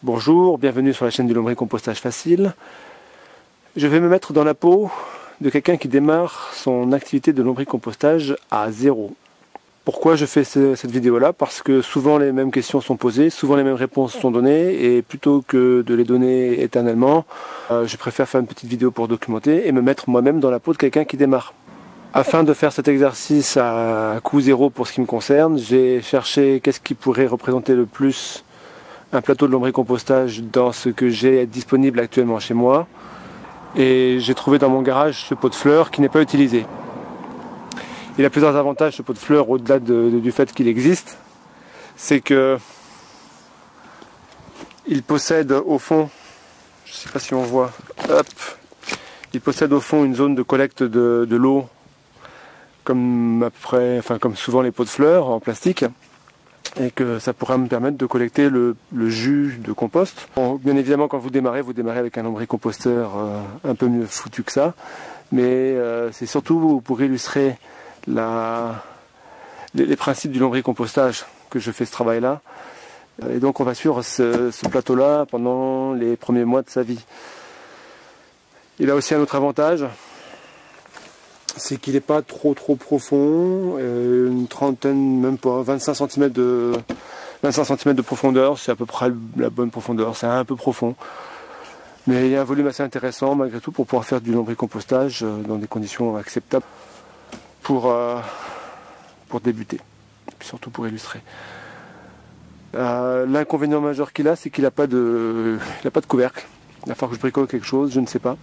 Bonjour, bienvenue sur la chaîne du lombricompostage facile. Je vais me mettre dans la peau de quelqu'un qui démarre son activité de lombricompostage à zéro. Pourquoi je fais cette vidéo-là? Parce que souvent les mêmes questions sont posées, souvent les mêmes réponses sont données, et plutôt que de les donner éternellement, je préfère faire une petite vidéo pour documenter et me mettre moi-même dans la peau de quelqu'un qui démarre. Afin de faire cet exercice à coût zéro pour ce qui me concerne, j'ai cherché qu'est-ce qui pourrait représenter le plus un plateau de lombricompostage dans ce que j'ai disponible actuellement chez moi. Et j'ai trouvé dans mon garage ce pot de fleurs qui n'est pas utilisé. Il a plusieurs avantages, ce pot de fleurs, au-delà du fait qu'il existe. C'est que il possède au fond, je ne sais pas si on voit, hop, il possède au fond une zone de collecte de l'eau, comme souvent les pots de fleurs en plastique, et que ça pourra me permettre de collecter le jus de compost. Bon, bien évidemment, quand vous démarrez avec un lombricomposteur un peu mieux foutu que ça, mais c'est surtout pour illustrer les principes du lombricompostage que je fais ce travail-là. Et donc on va suivre ce plateau-là pendant les premiers mois de sa vie. Il a aussi un autre avantage, c'est qu'il n'est pas trop profond, une trentaine, même pas, 25 cm de profondeur, c'est à peu près la bonne profondeur, c'est un peu profond. Mais il y a un volume assez intéressant malgré tout pour pouvoir faire du lombricompostage dans des conditions acceptables pour débuter, et puis surtout pour illustrer. L'inconvénient majeur qu'il a, c'est qu'il n'a pas de couvercle. Il va falloir que je bricole quelque chose, je ne sais pas.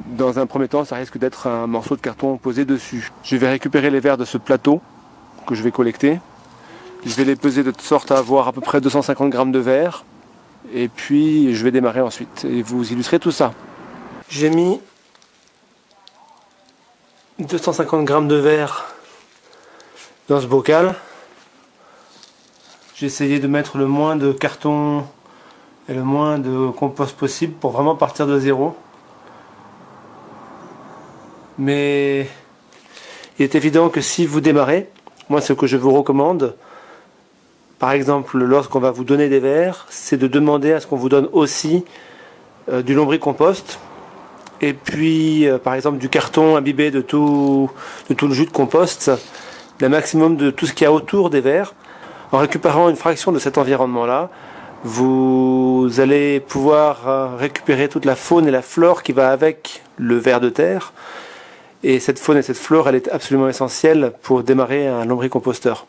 Dans un premier temps, ça risque d'être un morceau de carton posé dessus. Je vais récupérer les verres de ce plateau que je vais collecter. Je vais les peser de sorte à avoir à peu près 250 grammes de verre. Et puis je vais démarrer ensuite et vous illustrer tout ça. J'ai mis 250 grammes de verre dans ce bocal. J'ai essayé de mettre le moins de carton et le moins de compost possible pour vraiment partir de zéro. Mais il est évident que si vous démarrez, moi ce que je vous recommande, par exemple lorsqu'on va vous donner des verres, c'est de demander à ce qu'on vous donne aussi du lombricompost et puis par exemple du carton imbibé de tout le jus de compost, le maximum de tout ce qu'il y a autour des verres. En récupérant une fraction de cet environnement-là, vous allez pouvoir récupérer toute la faune et la flore qui va avec le ver de terre. Et cette faune et cette flore, elle est absolument essentielle pour démarrer un lombricomposteur.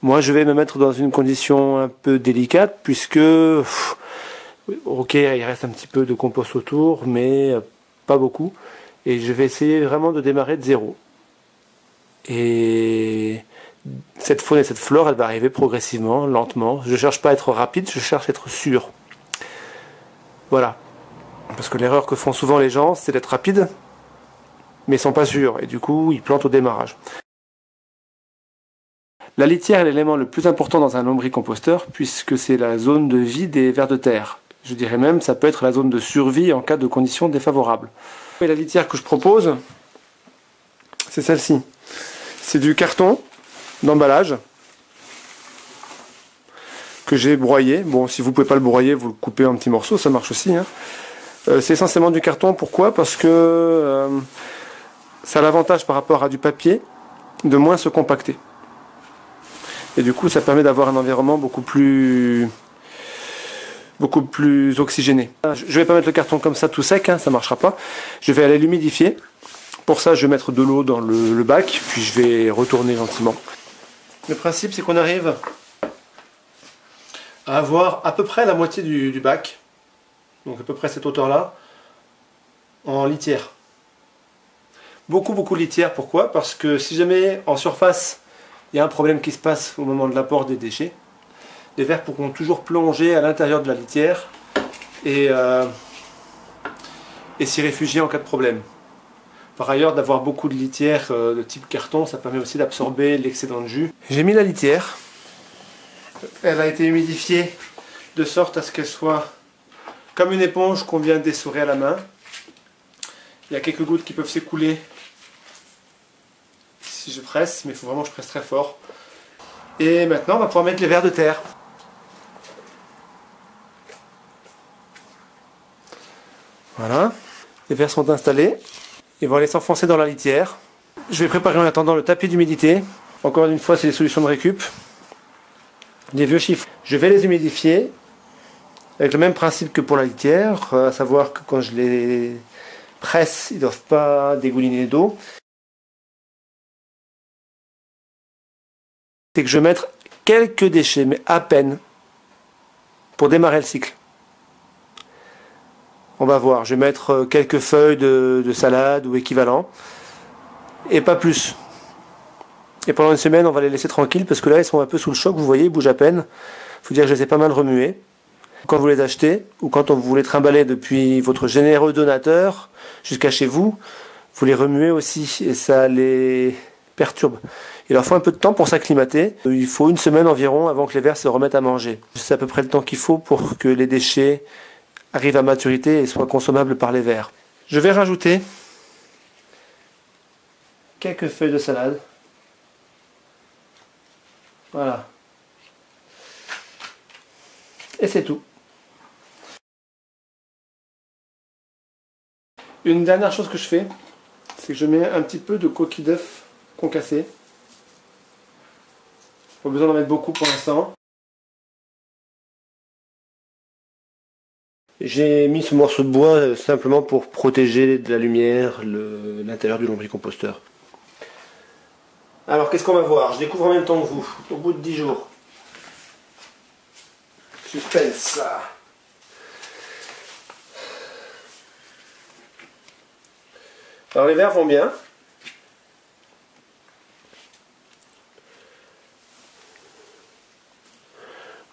Moi, je vais me mettre dans une condition un peu délicate, puisque, ok, il reste un petit peu de compost autour, mais pas beaucoup. Et je vais essayer vraiment de démarrer de zéro. Et cette faune et cette flore, elle va arriver progressivement, lentement. Je ne cherche pas à être rapide, je cherche à être sûr. Voilà. Parce que l'erreur que font souvent les gens, c'est d'être rapide, mais ils ne sont pas sûrs, et du coup ils plantent au démarrage. La litière est l'élément le plus important dans un lombricomposteur, puisque c'est la zone de vie des vers de terre. Je dirais même ça peut être la zone de survie en cas de conditions défavorables. Et la litière que je propose, c'est celle-ci. C'est du carton d'emballage que j'ai broyé. Bon, si vous ne pouvez pas le broyer, vous le coupez en petits morceaux, ça marche aussi, hein. C'est essentiellement du carton, pourquoi? Parce que ça a l'avantage par rapport à du papier de moins se compacter. Et du coup, ça permet d'avoir un environnement beaucoup plus oxygéné. Je ne vais pas mettre le carton comme ça tout sec, hein, ça ne marchera pas. Je vais aller l'humidifier. Pour ça, je vais mettre de l'eau dans le bac, puis je vais retourner gentiment. Le principe, c'est qu'on arrive à avoir à peu près la moitié du bac, donc à peu près cette hauteur-là, en litière. Beaucoup de litière, pourquoi? Parce que si jamais en surface il y a un problème qui se passe au moment de l'apport des déchets, les vers pourront toujours plonger à l'intérieur de la litière et s'y réfugier en cas de problème. Par ailleurs, d'avoir beaucoup de litière de type carton, ça permet aussi d'absorber l'excédent de jus. J'ai mis la litière, elle a été humidifiée de sorte à ce qu'elle soit comme une éponge qu'on vient d'essorer à la main. Il y a quelques gouttes qui peuvent s'écouler si je presse, mais il faut vraiment que je presse très fort. Et maintenant, on va pouvoir mettre les vers de terre. Voilà. Les verres sont installés. Ils vont aller s'enfoncer dans la litière. Je vais préparer en attendant le tapis d'humidité. Encore une fois, c'est des solutions de récup. Des vieux chiffres. Je vais les humidifier avec le même principe que pour la litière, à savoir que quand je les presse, ils ne doivent pas dégouliner d'eau. C'est que je vais mettre quelques déchets, mais à peine, pour démarrer le cycle. On va voir, je vais mettre quelques feuilles de salade ou équivalent, et pas plus. Et pendant une semaine, on va les laisser tranquilles, parce que là, ils sont un peu sous le choc, vous voyez, ils bougent à peine. Il faut dire que je les ai pas mal remués. Quand vous les achetez, ou quand on vous les trimballe depuis votre généreux donateur jusqu'à chez vous, vous les remuez aussi, et ça les perturbe. Il leur faut un peu de temps pour s'acclimater. Il faut une semaine environ avant que les vers se remettent à manger. C'est à peu près le temps qu'il faut pour que les déchets arrivent à maturité et soient consommables par les vers. Je vais rajouter quelques feuilles de salade. Voilà. Et c'est tout. Une dernière chose que je fais, c'est que je mets un petit peu de coquille d'œuf concassé. Pas besoin d'en mettre beaucoup pour l'instant. J'ai mis ce morceau de bois simplement pour protéger de la lumière l'intérieur du lombricomposteur. Alors qu'est-ce qu'on va voir? Je découvre en même temps que vous, au bout de 10 jours. Suspense. Alors les vers vont bien.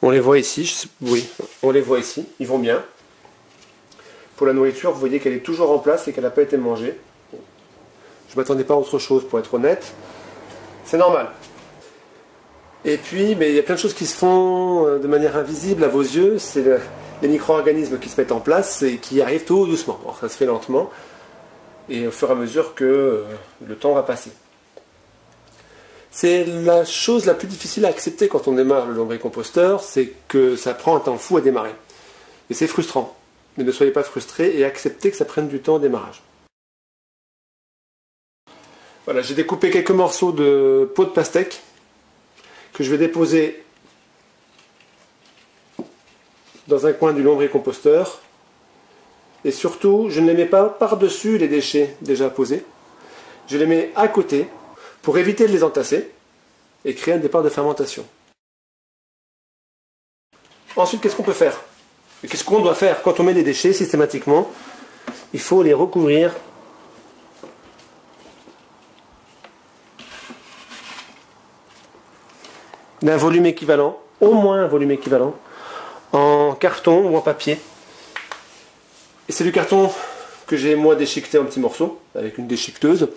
On les voit ici, oui, on les voit ici, ils vont bien. Pour la nourriture, vous voyez qu'elle est toujours en place et qu'elle n'a pas été mangée. Je ne m'attendais pas à autre chose pour être honnête. C'est normal. Et puis, mais il y a plein de choses qui se font de manière invisible à vos yeux. C'est les micro-organismes qui se mettent en place et qui arrivent tout doucement. Alors, ça se fait lentement et au fur et à mesure que le temps va passer. C'est la chose la plus difficile à accepter quand on démarre le lombricomposteur, c'est que ça prend un temps fou à démarrer. Et c'est frustrant. Mais ne soyez pas frustrés et acceptez que ça prenne du temps au démarrage. Voilà, j'ai découpé quelques morceaux de peau de pastèque que je vais déposer dans un coin du lombricomposteur. Et surtout, je ne les mets pas par-dessus les déchets déjà posés. Je les mets à côté pour éviter de les entasser et créer un départ de fermentation. Ensuite, qu'est-ce qu'on peut faire? Et qu'est-ce qu'on doit faire quand on met des déchets systématiquement? Il faut les recouvrir d'un volume équivalent, au moins un volume équivalent, en carton ou en papier. Et c'est du carton que j'ai moi déchiqueté en petits morceaux, avec une déchiqueteuse.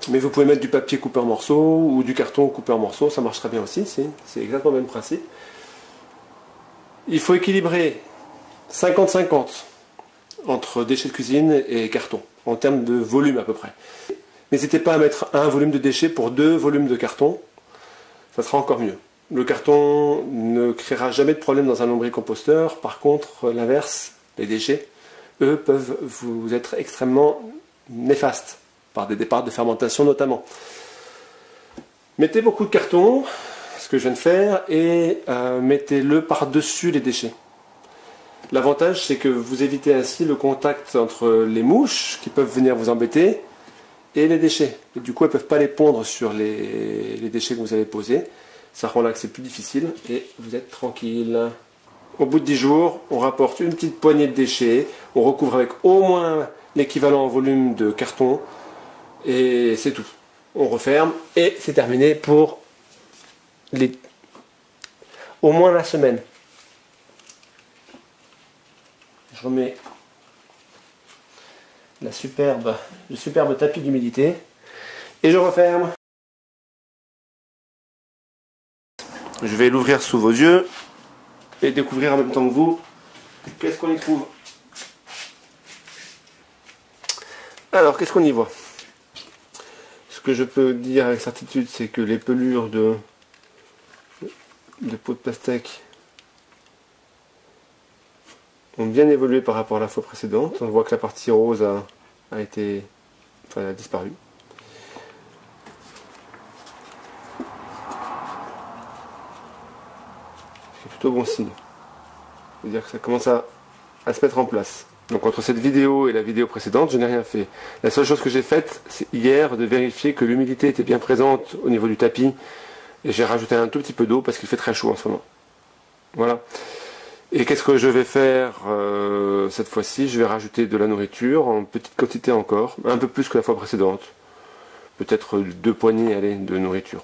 Mais vous pouvez mettre du papier coupé en morceaux ou du carton coupé en morceaux, ça marche très bien aussi, c'est exactement le même principe. Il faut équilibrer 50-50 entre déchets de cuisine et carton, en termes de volume à peu près. N'hésitez pas à mettre un volume de déchets pour 2 volumes de carton, ça sera encore mieux. Le carton ne créera jamais de problème dans un lombricomposteur, par contre l'inverse, les déchets, eux peuvent vous être extrêmement néfastes, par des départs de fermentation notamment. Mettez beaucoup de carton, ce que je viens de faire, et mettez-le par-dessus les déchets. L'avantage, c'est que vous évitez ainsi le contact entre les mouches qui peuvent venir vous embêter et les déchets. Et du coup, elles ne peuvent pas les pondre sur les déchets que vous avez posés. Ça rend l'accès plus difficile et vous êtes tranquille. Au bout de 10 jours, on rapporte une petite poignée de déchets. On recouvre avec au moins l'équivalent en volume de carton. Et c'est tout. On referme et c'est terminé pour au moins la semaine. Je remets le superbe tapis d'humidité et je referme. Je vais l'ouvrir sous vos yeux et découvrir en même temps que vous qu'est-ce qu'on y trouve. Alors, qu'est-ce qu'on y voit? Ce que je peux dire avec certitude, c'est que les pelures de peau de pastèque ont bien évolué par rapport à la fois précédente. On voit que la partie rose a disparu. C'est plutôt bon signe. C'est-à-dire que ça commence à se mettre en place. Donc entre cette vidéo et la vidéo précédente, je n'ai rien fait. La seule chose que j'ai faite, c'est hier de vérifier que l'humidité était bien présente au niveau du tapis. Et j'ai rajouté un tout petit peu d'eau parce qu'il fait très chaud en ce moment. Voilà. Et qu'est-ce que je vais faire cette fois-ci? Je vais rajouter de la nourriture en petite quantité encore, un peu plus que la fois précédente. Peut-être 2 poignées allez, de nourriture.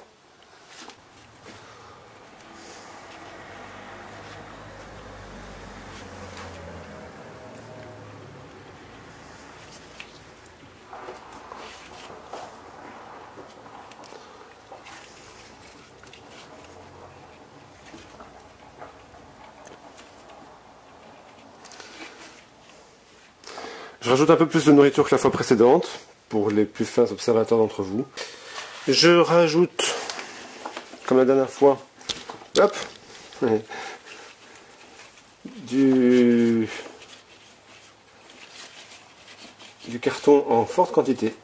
Je rajoute un peu plus de nourriture que la fois précédente, pour les plus fins observateurs d'entre vous. Je rajoute, comme la dernière fois, hop, du carton en forte quantité.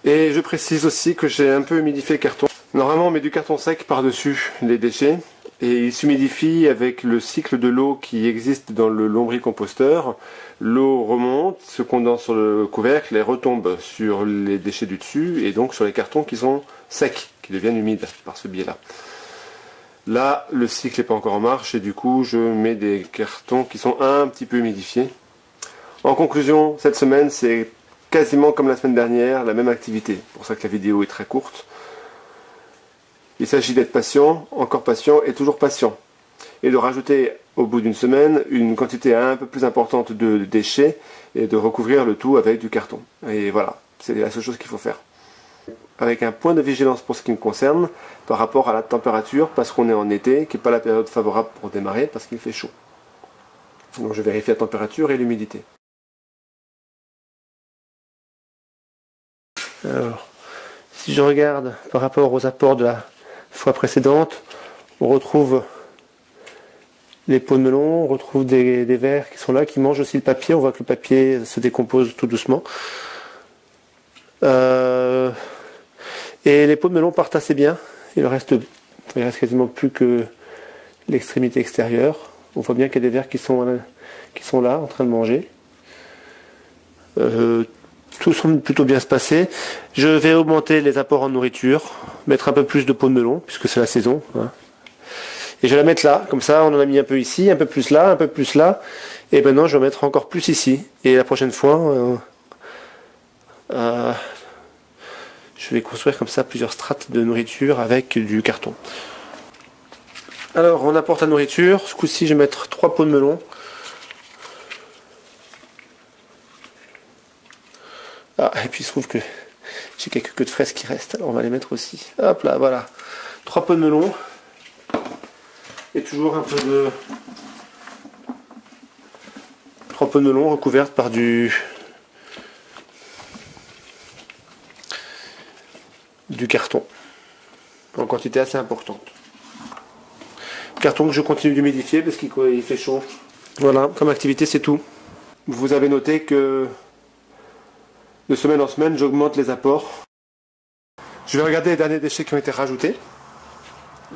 Et je précise aussi que j'ai un peu humidifié le carton. Normalement on met du carton sec par-dessus les déchets, et il s'humidifie avec le cycle de l'eau qui existe dans le lombricomposteur. L'eau remonte, se condense sur le couvercle et retombe sur les déchets du dessus et donc sur les cartons qui sont secs, qui deviennent humides par ce biais-là. Là, le cycle n'est pas encore en marche et du coup, je mets des cartons qui sont un petit peu humidifiés. En conclusion, cette semaine, c'est quasiment comme la semaine dernière, la même activité. C'est pour ça que la vidéo est très courte. Il s'agit d'être patient, encore patient et toujours patient. Et de rajouter au bout d'une semaine une quantité un peu plus importante de déchets et de recouvrir le tout avec du carton. Et voilà, c'est la seule chose qu'il faut faire. Avec un point de vigilance pour ce qui me concerne par rapport à la température, parce qu'on est en été, qui n'est pas la période favorable pour démarrer parce qu'il fait chaud. Donc je vérifie la température et l'humidité. Alors, si je regarde par rapport aux apports de la fois précédente, on retrouve les pots de melon, on retrouve des vers qui sont là, qui mangent aussi le papier. On voit que le papier se décompose tout doucement. Et les pots de melon partent assez bien. Il reste quasiment plus que l'extrémité extérieure. On voit bien qu'il y a des vers qui sont là, en train de manger. Tout semble plutôt bien se passer. Je vais augmenter les apports en nourriture, mettre un peu plus de pots de melon, puisque c'est la saison. Hein. Et je vais la mettre là, comme ça on en a mis un peu ici, un peu plus là, un peu plus là. Et maintenant je vais mettre encore plus ici. Et la prochaine fois, je vais construire comme ça plusieurs strates de nourriture avec du carton. Alors on apporte la nourriture. Ce coup-ci je vais mettre 3 pots de melon. Ah, et puis il se trouve que j'ai quelques queues de fraises qui restent, alors on va les mettre aussi. Hop là, voilà. 3 pots de melon. Et toujours un peu de... 3 pots de melon recouvertes par du carton. En quantité assez importante. Carton que je continue d'humidifier parce qu'il fait chaud. Voilà, comme activité c'est tout. Vous avez noté que de semaine en semaine, j'augmente les apports. Je vais regarder les derniers déchets qui ont été rajoutés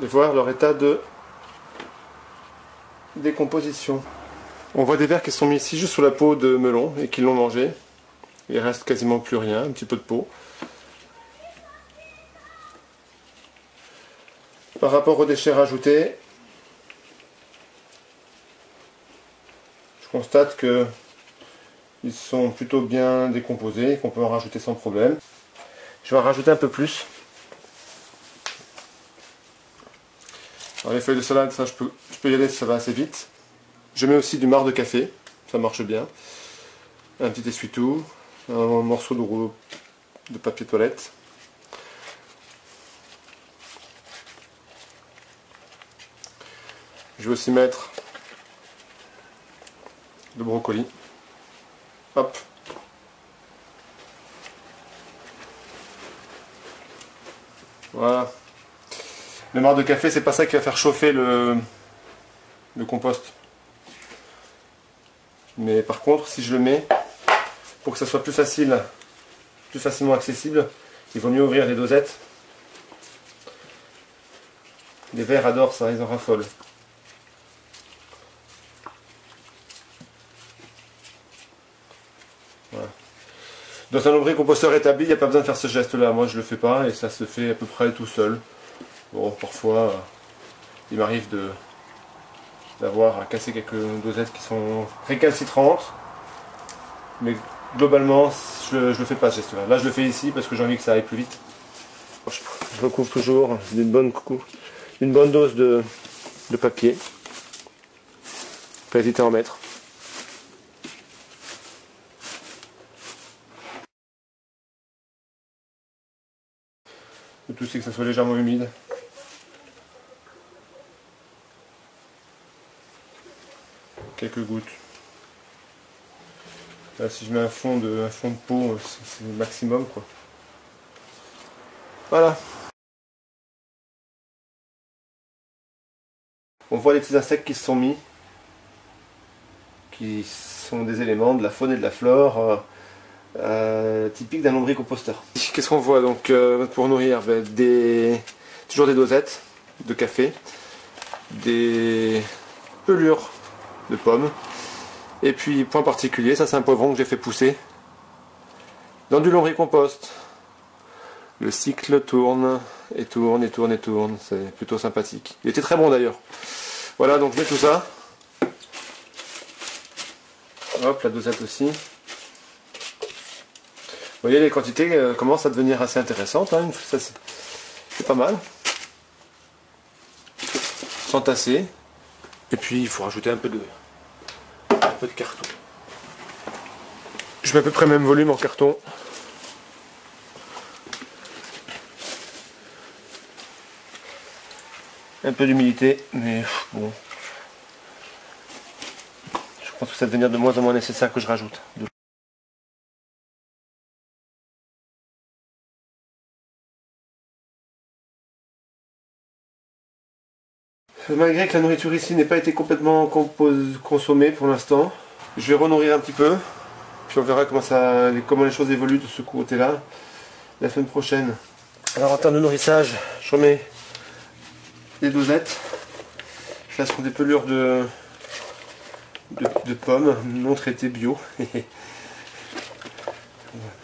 et voir leur état de décomposition. On voit des vers qui sont mis ici juste sous la peau de melon et qui l'ont mangé. Il reste quasiment plus rien, un petit peu de peau. Par rapport aux déchets rajoutés, je constate que ils sont plutôt bien décomposés, qu'on peut en rajouter sans problème. Je vais en rajouter un peu plus. Alors les feuilles de salade, ça je peux y aller, ça va assez vite. Je mets aussi du marc de café, ça marche bien. Un petit essuie-tout, un morceau de rouleau de papier toilette. Je vais aussi mettre le brocoli. Hop. Voilà. Le marc de café, c'est pas ça qui va faire chauffer le compost. Mais par contre, si je le mets, pour que ça soit plus facilement accessible, il vaut mieux ouvrir les dosettes. Les vers adorent ça, ils en raffolent. Voilà. Dans un lombricomposteur établi, il n'y a pas besoin de faire ce geste-là. Moi, je le fais pas et ça se fait à peu près tout seul. Bon, parfois, il m'arrive d'avoir à casser quelques dosettes qui sont récalcitrantes. Mais globalement, je le fais pas ce geste-là. Là, je le fais ici parce que j'ai envie que ça aille plus vite. Je recouvre toujours d'une bonne dose de papier. Pas hésiter à en mettre. Le tout, c'est que ça soit légèrement humide. Quelques gouttes. Là, si je mets un fond de peau, c'est le maximum, quoi. Voilà. On voit les petits insectes qui se sont mis, qui sont des éléments de la faune et de la flore typiques d'un lombricomposteur. Qu'est-ce qu'on voit donc pour nourrir? Toujours des dosettes de café, des pelures de pommes, et puis point particulier, ça c'est un poivron que j'ai fait pousser dans du lombricompost. Le cycle tourne et tourne et tourne et tourne, c'est plutôt sympathique. Il était très bon d'ailleurs. Voilà, donc je mets tout ça. Hop, la dosette aussi. Vous voyez, les quantités commencent à devenir assez intéressantes, hein. Ça, c'est pas mal. S'entasser. Et puis il faut rajouter un peu de carton. Je mets à peu près le même volume en carton. Un peu d'humidité, mais bon. Je pense que ça va devenir de moins en moins nécessaire que je rajoute. Malgré que la nourriture ici n'ait pas été complètement consommée pour l'instant, je vais renourrir un petit peu, puis on verra comment les choses évoluent de ce côté-là la semaine prochaine. Alors en termes de nourrissage, je remets les dosettes. Là, ce sont des pelures de pommes non traitées bio.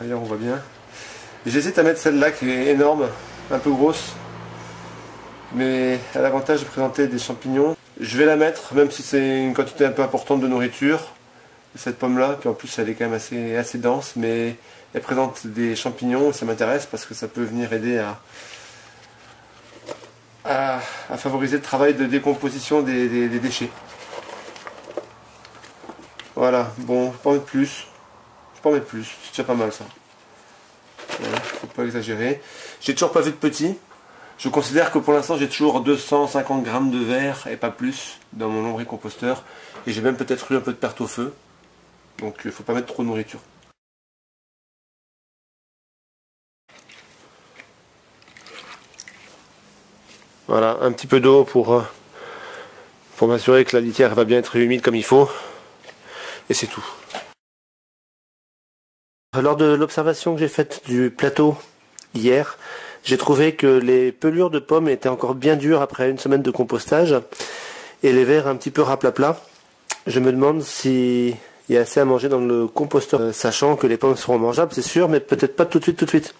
D'ailleurs, on voit bien. J'hésite à mettre celle-là qui est énorme, un peu grosse. Mais à l'avantage de présenter des champignons, je vais la mettre, même si c'est une quantité un peu importante de nourriture, cette pomme-là. Puis en plus, elle est quand même assez dense, mais elle présente des champignons et ça m'intéresse parce que ça peut venir aider à favoriser le travail de décomposition des déchets. Voilà, bon, je peux en mettre plus. C'est déjà pas mal ça. Voilà, faut pas exagérer. J'ai toujours pas vu de petit. Je considère que pour l'instant j'ai toujours 250 grammes de verre et pas plus dans mon lombricomposteur. Et j'ai même peut-être eu un peu de perte au feu. Donc il ne faut pas mettre trop de nourriture. Voilà, un petit peu d'eau pour m'assurer que la litière va bien être humide comme il faut. Et c'est tout. Lors de l'observation que j'ai faite du plateau hier, j'ai trouvé que les pelures de pommes étaient encore bien dures après une semaine de compostage et les vers un petit peu raplapla. Je me demande s'il y a assez à manger dans le composteur, sachant que les pommes seront mangeables, c'est sûr, mais peut-être pas tout de suite.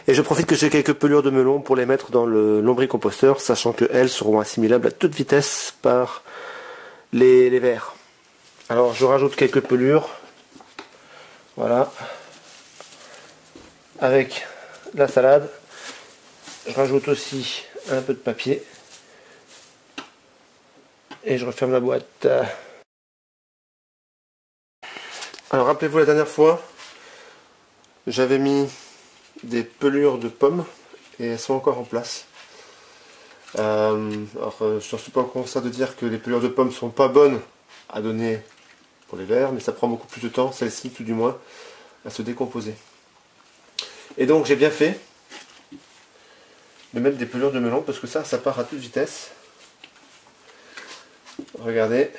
Et je profite que j'ai quelques pelures de melon pour les mettre dans le lombricomposteur, sachant qu'elles seront assimilables à toute vitesse par les vers. Alors je rajoute quelques pelures. Voilà. Avec la salade. Je rajoute aussi un peu de papier. Et je referme la boîte. Alors rappelez-vous la dernière fois, j'avais mis des pelures de pommes et elles sont encore en place. Je ne suis pas encore ça de dire que les pelures de pommes sont pas bonnes à donner pour les vers, mais ça prend beaucoup plus de temps, celle-ci tout du moins, à se décomposer. Et donc j'ai bien fait de mettre des pelures de melon parce que ça part à toute vitesse. Regardez,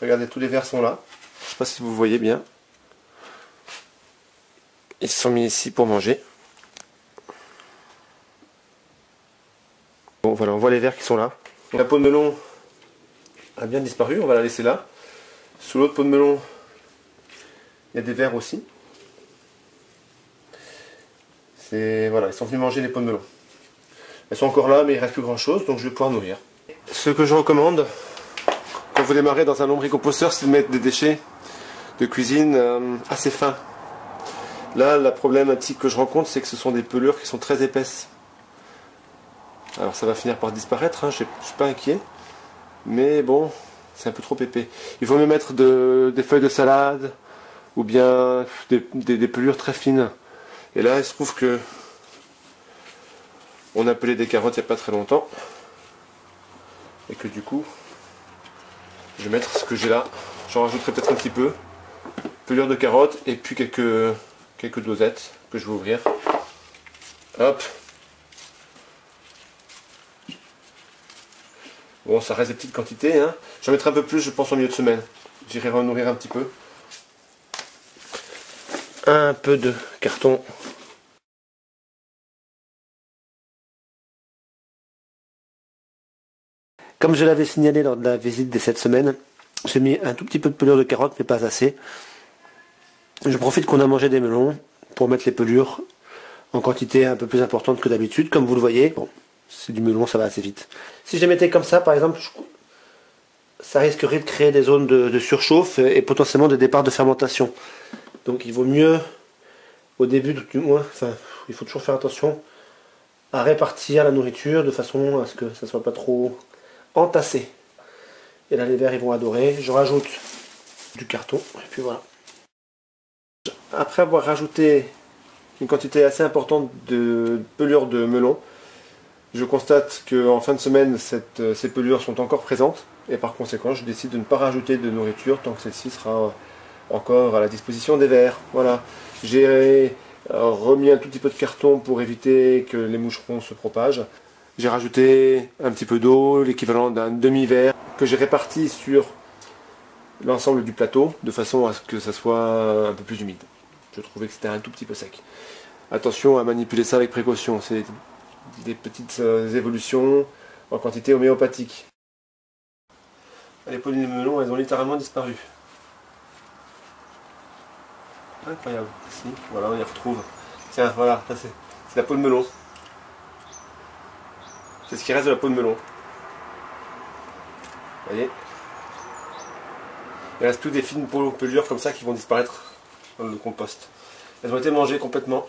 Regardez, tous les vers sont là. Je ne sais pas si vous voyez bien. Ils se sont mis ici pour manger. Bon voilà, on voit les vers qui sont là. La peau de melon a bien disparu, on va la laisser là. Sous l'autre peau de melon, il y a des vers aussi. Voilà, ils sont venus manger les peaux de melon. Elles sont encore là, mais il ne reste plus grand chose, donc je vais pouvoir nourrir. Ce que je recommande, quand vous démarrez dans un lombricomposteur, c'est de mettre des déchets de cuisine assez fins. Là, la problématique que je rencontre, c'est que ce sont des pelures qui sont très épaisses. Alors ça va finir par disparaître, hein, je ne suis pas inquiet. Mais bon, c'est un peu trop épais. Il vaut mieux mettre des feuilles de salade, ou bien des pelures très fines. Et là, il se trouve que on a pelé des carottes il n'y a pas très longtemps. Et que du coup, je vais mettre ce que j'ai là. J'en rajouterai peut-être un petit peu. Pelure de carottes et puis quelques dosettes que je vais ouvrir. Hop. Bon, ça reste des petites quantités. Hein. J'en mettrai un peu plus, je pense, en milieu de semaine. J'irai renourrir un petit peu. Un peu de carton. Comme je l'avais signalé lors de la visite des 7 semaines, j'ai mis un tout petit peu de pelure de carotte, mais pas assez. Je profite qu'on a mangé des melons pour mettre les pelures en quantité un peu plus importante que d'habitude, comme vous le voyez. Bon, c'est du melon, ça va assez vite. Si je les mettais comme ça, par exemple, ça risquerait de créer des zones de surchauffe et potentiellement des départs de fermentation. Donc il vaut mieux, au début du moins, il faut toujours faire attention à répartir la nourriture de façon à ce que ça ne soit pas trop entassé. Et là les vers ils vont adorer. Je rajoute du carton et puis voilà. Après avoir rajouté une quantité assez importante de pelures de melon, je constate qu'en fin de semaine ces pelures sont encore présentes et par conséquent je décide de ne pas rajouter de nourriture tant que celle-ci sera encore à la disposition des vers. Voilà. J'ai remis un tout petit peu de carton pour éviter que les moucherons se propagent. J'ai rajouté un petit peu d'eau, l'équivalent d'un demi-verre, que j'ai réparti sur l'ensemble du plateau, de façon à ce que ça soit un peu plus humide. Je trouvais que c'était un tout petit peu sec. Attention à manipuler ça avec précaution, c'est des petites évolutions en quantité homéopathique. Les peaux de melon, elles ont littéralement disparu. Incroyable. Ici, voilà, on y retrouve. Tiens, voilà, ça c'est la peau de melon. C'est ce qui reste de la peau de melon. Vous voyez? Il reste plus des fines pelures comme ça qui vont disparaître dans le compost. Elles ont été mangées complètement.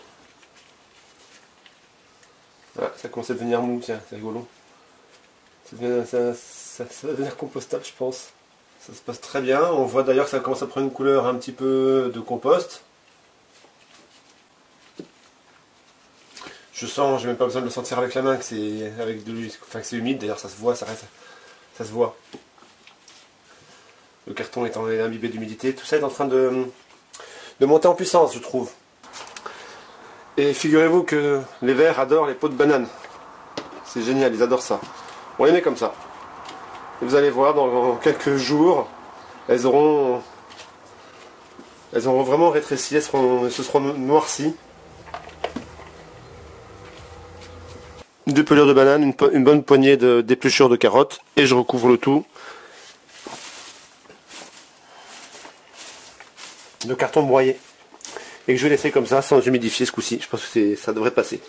Voilà, ça commence à devenir mou, tiens, c'est rigolo. Ça va devenir compostable, je pense. Ça se passe très bien. On voit d'ailleurs que ça commence à prendre une couleur un petit peu de compost. Je sens, j'ai même pas besoin de le sentir avec la main, que c'est avec de l'huile, enfin que c'est humide, d'ailleurs ça se voit, ça se voit. Le carton étant imbibé d'humidité, tout ça est en train de monter en puissance, je trouve. Et figurez-vous que les vers adorent les peaux de banane. C'est génial, ils adorent ça. On les met comme ça. Et vous allez voir, dans quelques jours, elles auront vraiment rétréci, elles se seront noircies. 2 pelures de banane, une bonne poignée d'épluchures de carottes, et je recouvre le tout de carton broyé. Et que je vais laisser comme ça, sans humidifier ce coup-ci. Je pense que ça devrait passer.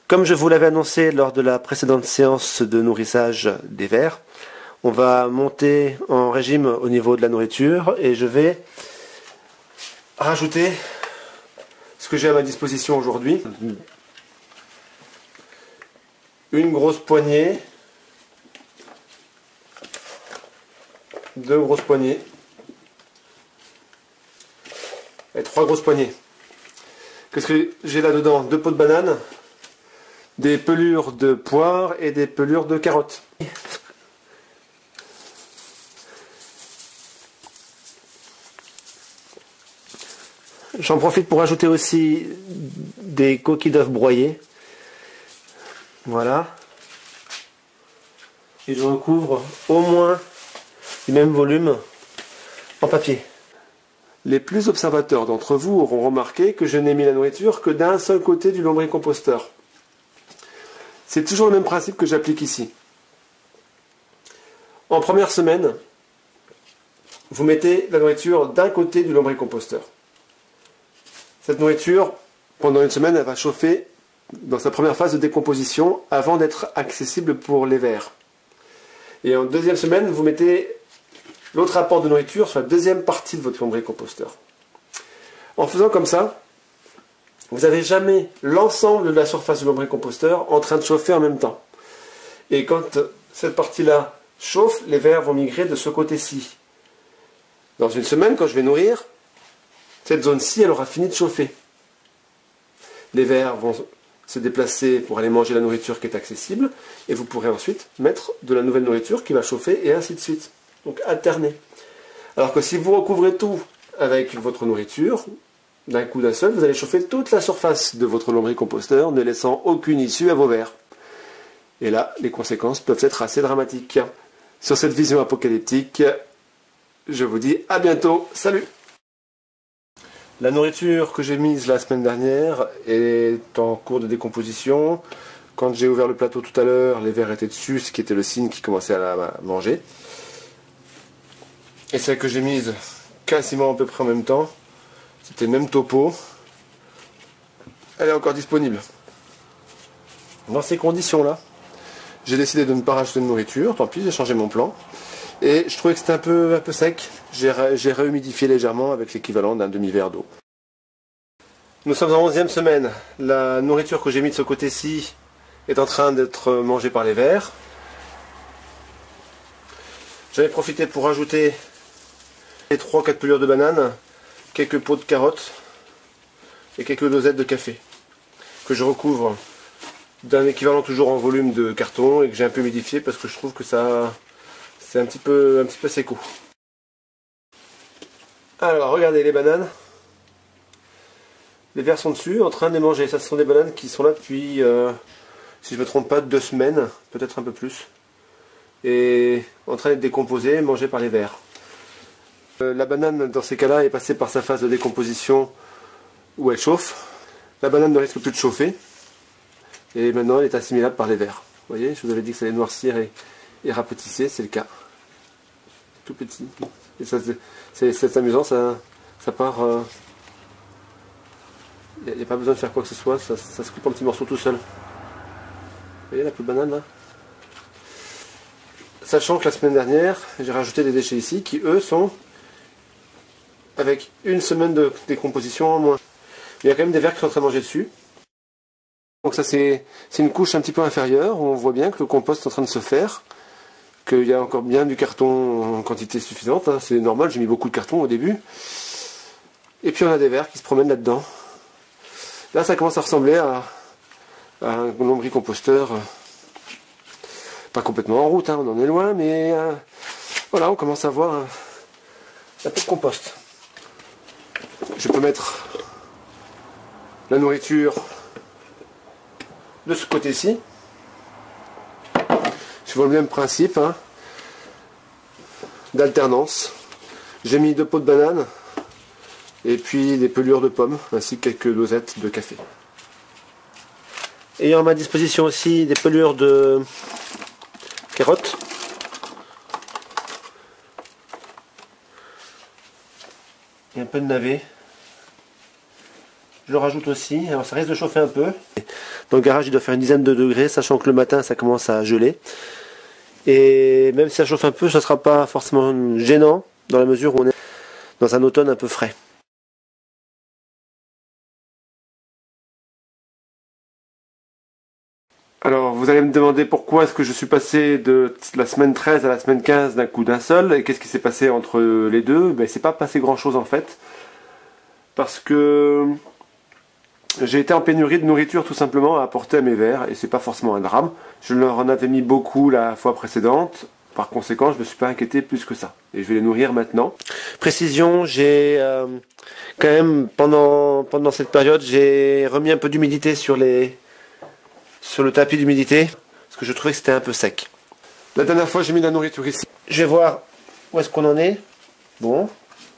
Comme je vous l'avais annoncé lors de la précédente séance de nourrissage des vers, on va monter en régime au niveau de la nourriture, et je vais rajouter ce que j'ai à ma disposition aujourd'hui. Une grosse poignée, 2 grosses poignées et 3 grosses poignées. Qu'est-ce que j'ai là-dedans? 2 pots de banane, des pelures de poire et des pelures de carottes. J'en profite pour ajouter aussi des coquilles d'œufs broyées. Voilà. Et je recouvre au moins du même volume en papier. Les plus observateurs d'entre vous auront remarqué que je n'ai mis la nourriture que d'un seul côté du lombricomposteur. C'est toujours le même principe que j'applique ici. En première semaine, vous mettez la nourriture d'un côté du lombricomposteur. Cette nourriture, pendant une semaine, elle va chauffer dans sa première phase de décomposition avant d'être accessible pour les vers. Et en deuxième semaine, vous mettez l'autre apport de nourriture sur la deuxième partie de votre lombricomposteur. En faisant comme ça, vous n'avez jamais l'ensemble de la surface du lombricomposteur en train de chauffer en même temps. Et quand cette partie-là chauffe, les vers vont migrer de ce côté-ci. Dans une semaine, quand je vais nourrir, cette zone-ci, elle aura fini de chauffer. Les vers vont se déplacer pour aller manger la nourriture qui est accessible, et vous pourrez ensuite mettre de la nouvelle nourriture qui va chauffer, et ainsi de suite. Donc alterner. Alors que si vous recouvrez tout avec votre nourriture, d'un coup d'un seul, vous allez chauffer toute la surface de votre lombricomposteur, ne laissant aucune issue à vos vers. Et là, les conséquences peuvent être assez dramatiques. Sur cette vision apocalyptique, je vous dis à bientôt. Salut! La nourriture que j'ai mise la semaine dernière est en cours de décomposition. Quand j'ai ouvert le plateau tout à l'heure, les vers étaient dessus, ce qui était le signe qu'ils commençaient à la manger. Et celle que j'ai mise quasiment à peu près en même temps, c'était le même topo. Elle est encore disponible. Dans ces conditions-là, j'ai décidé de ne pas rajouter de nourriture. Tant pis, j'ai changé mon plan. Et je trouvais que c'était un peu sec. J'ai réhumidifié légèrement avec l'équivalent d'un demi-verre d'eau. Nous sommes en 11e semaine. La nourriture que j'ai mise de ce côté-ci est en train d'être mangée par les vers. J'en ai profité pour rajouter 3 ou 4 pelures de bananes, quelques pots de carottes et quelques dosettes de café que je recouvre d'un équivalent toujours en volume de carton et que j'ai un peu humidifié parce que je trouve que ça c'est un petit peu séco. Alors regardez les bananes, les vers sont dessus en train de les manger. Ça, ce sont des bananes qui sont là depuis si je ne me trompe pas 2 semaines, peut-être un peu plus, et en train d'être décomposées, mangées par les vers. La banane, dans ces cas-là, est passée par sa phase de décomposition où elle chauffe. La banane ne risque plus de chauffer. Et maintenant, elle est assimilable par les vers. Vous voyez, je vous avais dit que ça allait noircir et rapetisser, c'est le cas. Tout petit. Et ça, c'est amusant, ça part... Il n'y a pas besoin de faire quoi que ce soit, ça se coupe en petits morceaux tout seul. Vous voyez la peau de banane là? Sachant que la semaine dernière, j'ai rajouté des déchets ici qui, eux, sont avec une semaine de décomposition en moins. Il y a quand même des vers qui sont en train de manger dessus. Donc ça c'est une couche un petit peu inférieure où on voit bien que le compost est en train de se faire, qu'il y a encore bien du carton en quantité suffisante, hein. C'est normal, j'ai mis beaucoup de carton au début. Et puis on a des vers qui se promènent là-dedans. Là ça commence à ressembler à un lombricomposteur, pas complètement en route, hein, on en est loin, mais voilà, on commence à voir un peu de compost. Je peux mettre la nourriture de ce côté-ci, suivant le même principe, hein, d'alternance. J'ai mis 2 pots de banane et puis des pelures de pommes ainsi que quelques dosettes de café. Ayant à ma disposition aussi des pelures de carottes. Et un peu de navet. Je le rajoute aussi, alors ça risque de chauffer un peu. Dans le garage il doit faire une dizaine de degrés, sachant que le matin ça commence à geler. Et même si ça chauffe un peu, ça ne sera pas forcément gênant, dans la mesure où on est dans un automne un peu frais. Alors vous allez me demander pourquoi est-ce que je suis passé de la semaine 13 à la semaine 15 d'un coup d'un seul, et qu'est-ce qui s'est passé entre les deux? Ben, c'est pas passé grand chose en fait, parce que j'ai été en pénurie de nourriture tout simplement à apporter à mes vers, et c'est pas forcément un drame. Je leur en avais mis beaucoup la fois précédente, par conséquent je me suis pas inquiété plus que ça, et je vais les nourrir maintenant. Précision, j'ai quand même pendant cette période, j'ai remis un peu d'humidité sur le tapis d'humidité, parce que je trouvais que c'était un peu sec. La dernière fois j'ai mis de la nourriture ici. Je vais voir où est-ce qu'on en est. Bon,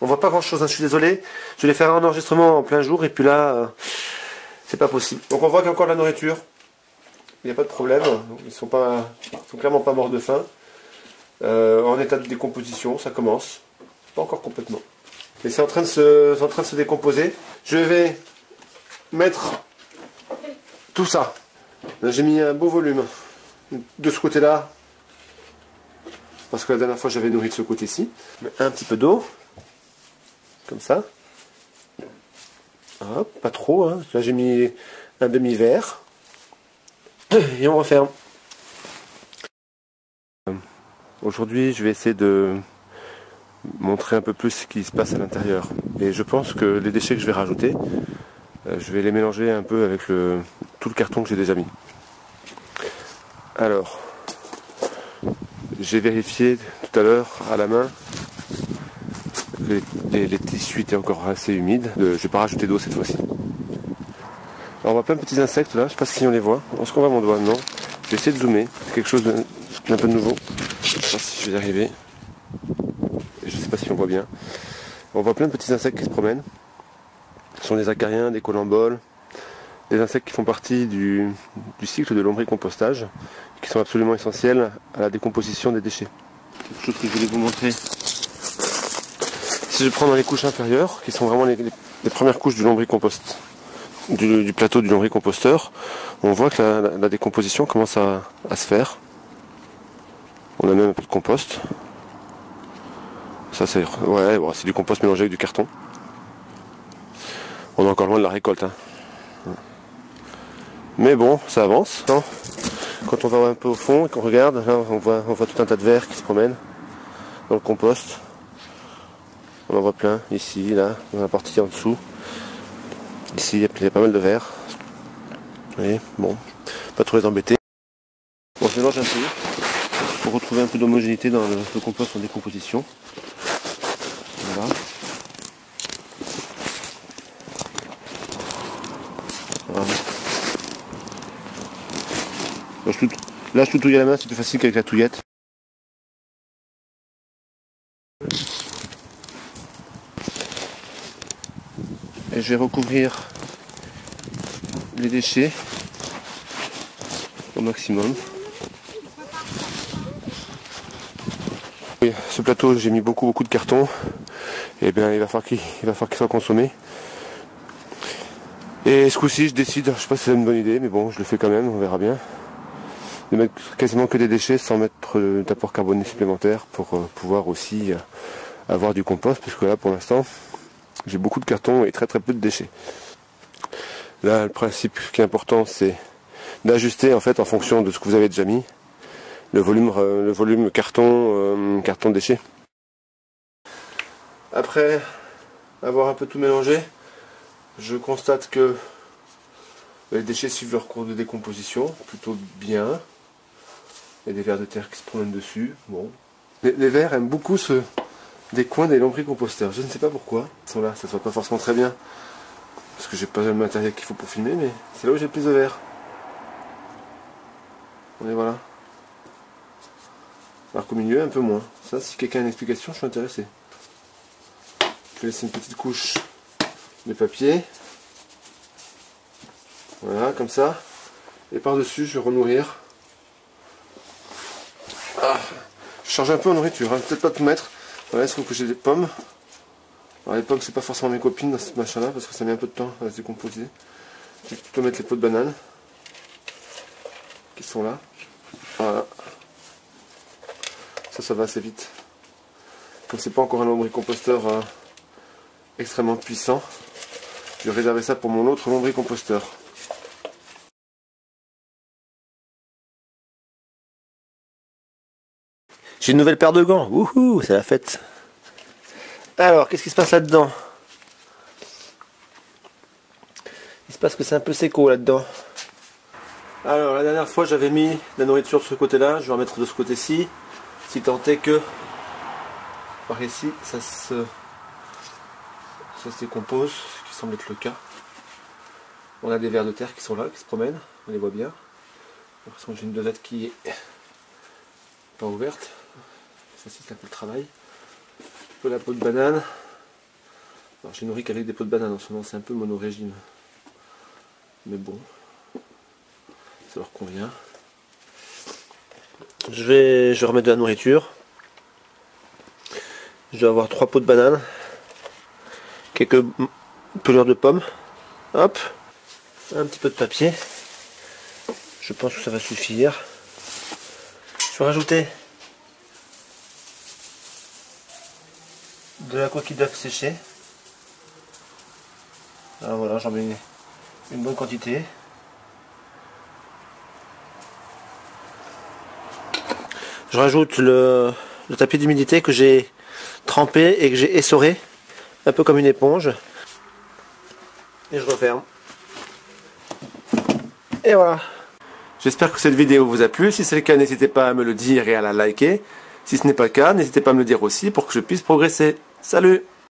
on voit pas grand chose, hein, je suis désolé. Je vais faire un enregistrement en plein jour et puis là, c'est pas possible. Donc on voit qu'il y a encore de la nourriture. Il n'y a pas de problème. Ils sont clairement pas morts de faim. En état de décomposition, ça commence. Pas encore complètement. Mais c'est en train de se décomposer. Je vais mettre tout ça. Là, j'ai mis un beau volume de ce côté-là. Parce que la dernière fois, j'avais nourri de ce côté-ci. Un petit peu d'eau. Comme ça. Hop, pas trop. Hein. Là, j'ai mis un demi-verre. Et on referme. Aujourd'hui, je vais essayer de montrer un peu plus ce qui se passe à l'intérieur. Et je pense que les déchets que je vais rajouter, je vais les mélanger un peu avec tout le carton que j'ai déjà mis. Alors, j'ai vérifié tout à l'heure à la main que les tissus étaient encore assez humides. Je ne vais pas rajouter d'eau cette fois-ci. Alors on voit plein de petits insectes là, je ne sais pas si on les voit. Est-ce qu'on voit mon doigt? Non. Je vais essayer de zoomer, c'est quelque chose d'un peu nouveau. Je ne sais pas si je vais y arriver. Et je ne sais pas si on voit bien. On voit plein de petits insectes qui se promènent. Ce sont des acariens, des colamboles, des insectes qui font partie du cycle de lombricompostage, qui sont absolument essentiels à la décomposition des déchets. Quelque chose que je voulais vous montrer. Si je prends dans les couches inférieures, qui sont vraiment les premières couches du lombricompost, du plateau du lombricomposteur, on voit que la décomposition commence à se faire. On a même un peu de compost. Ça c'est du compost mélangé avec du carton. On est encore loin de la récolte. Hein. Mais bon, ça avance. Hein. Quand on va un peu au fond et qu'on regarde, là, on voit tout un tas de vers qui se promènent dans le compost. On en voit plein, ici, là, dans la partie en dessous. Ici, il y a pas mal de vers. Vous voyez, bon, pas trop les embêter. On se mélange un peu pour retrouver un peu d'homogénéité dans le compost en décomposition. Voilà. Voilà. Là, je toutouille à la main, c'est plus facile qu'avec la touillette. Et je vais recouvrir les déchets au maximum. Oui, ce plateau, j'ai mis beaucoup de carton. Et bien, il va falloir qu'il soit consommé. Et ce coup-ci, je décide, je sais pas si c'est une bonne idée, mais bon, je le fais quand même, on verra bien. De mettre quasiment que des déchets sans mettre d'apport carboné supplémentaire pour pouvoir aussi avoir du compost, puisque là, pour l'instant, j'ai beaucoup de carton et très peu de déchets. Là, le principe qui est important, c'est d'ajuster en fait en fonction de ce que vous avez déjà mis, le volume carton déchets. Après avoir un peu tout mélangé, je constate que les déchets suivent leur cours de décomposition plutôt bien. Il y a des vers de terre qui se promènent dessus. Bon. Les vers aiment beaucoup des coins des lombricomposteurs. Je ne sais pas pourquoi. Ils sont là, ça ne se voit pas forcément très bien. Parce que j'ai pas le matériel qu'il faut pour filmer, mais c'est là où j'ai le plus de vers. Et voilà. Alors qu'au milieu, un peu moins. Ça, si quelqu'un a une explication, je suis intéressé. Je vais laisser une petite couche de papier. Voilà, comme ça. Et par-dessus, je vais renourrir. Je change un peu en nourriture, hein. Peut-être pas tout mettre. Voilà, il se trouve que j'ai des pommes. Alors les pommes, c'est pas forcément mes copines dans ce machin-là, parce que ça met un peu de temps à se décomposer. Je vais plutôt mettre les pots de banane qui sont là. Voilà. Ça va assez vite. Comme c'est pas encore un lombricomposteur extrêmement puissant, je vais réserver ça pour mon autre lombricomposteur. J'ai une nouvelle paire de gants. Wouhou, c'est la fête. Alors, qu'est-ce qui se passe là-dedans? Il se passe que c'est un peu séco là-dedans. Alors, la dernière fois, j'avais mis la nourriture de ce côté-là. Je vais en mettre de ce côté-ci. Si tant est que, par ici, ça se décompose, ce qui semble être le cas. On a des vers de terre qui sont là, qui se promènent. On les voit bien. J'ai l'impression que j'ai une dosette qui est pas ouverte. Ça, c'est un peu le travail. peu la peau de banane. Alors je nourris qu'avec des peaux de banane en ce moment, c'est un peu mono-régime. Mais bon, ça leur convient. Je vais remettre de la nourriture. Je vais avoir 3 peaux de banane. Quelques pelures de pommes. Hop. Un petit peu de papier. Je pense que ça va suffire. Je vais rajouter de la coquille d'œuf séchée. Alors voilà, j'en mets une bonne quantité. Je rajoute le tapis d'humidité que j'ai trempé et que j'ai essoré, un peu comme une éponge. Et je referme. Et voilà. J'espère que cette vidéo vous a plu. Si c'est le cas, n'hésitez pas à me le dire et à la liker. Si ce n'est pas le cas, n'hésitez pas à me le dire aussi pour que je puisse progresser. Salut!